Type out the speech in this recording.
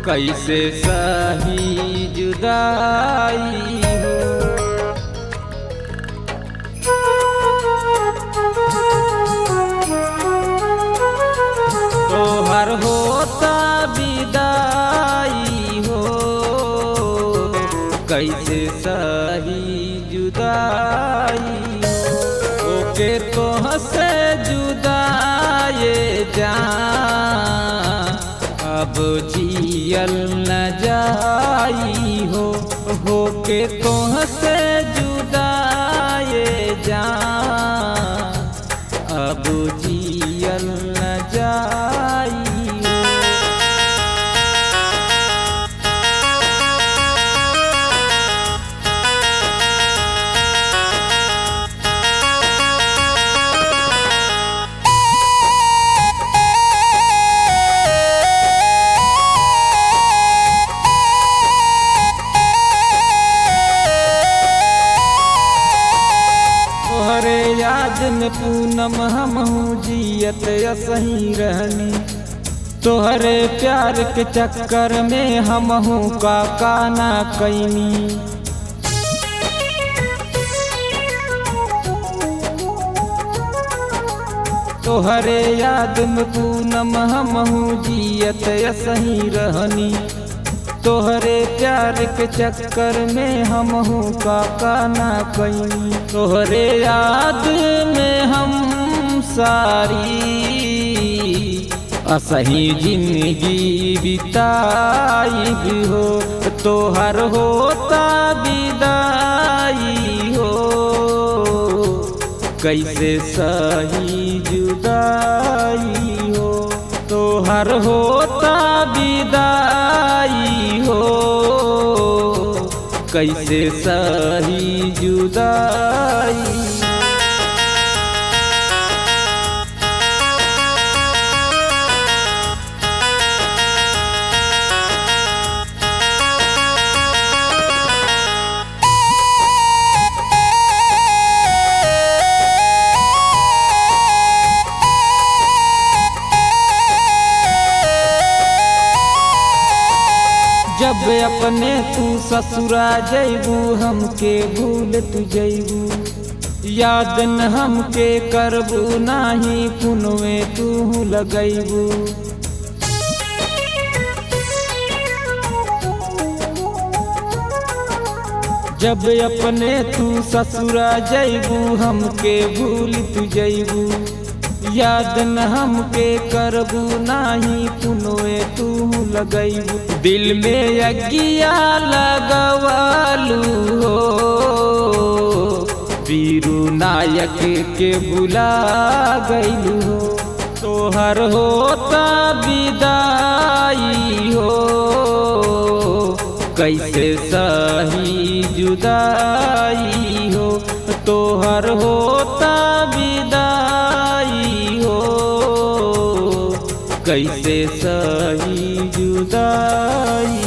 कैसे सही जुदाई हो। तोहर होता विदाई हो, कैसे सही जुदाई ओके तोहसे जुदाए जान अब जियल न जाई हो। होके तोहसे जुदाए जान अब जियल न जाई हो। तोहरे याद में पूनम हमहू जियत असही रहनी, तोहरे प्यार के चक्कर में हमहू का ना कैनी। तोहरे याद में पूनम हमहू जियत असही रहनी, तोहरे प्यार के चक्कर में हमहू का ना कैनी। तोहरे याद में हम सारी असही जिंदगी बिताई भी हो। तोहर होता विदाई हो, कैसे सही जुदाई हो। तोहर होता विदाई हो, कैसे सही जुदाई। जब अपने तू ससुरा जैबू हमके भूल तू जैबू, याद न हमके करबू नाही पुनवे तू लगैबू। जब अपने तू ससुरा जैबू हमके भूल तू जैबू, याद न हमके करबू नाही पुनवे तू लगैबू। दिल में अगिया लगवालू हो, वीरू नायक के बुला गईलू हो। तोहर होता विदाई हो, कैसे सही जुदाई हो। तोहर होता विदाई हो, कैसे सही जुदाई।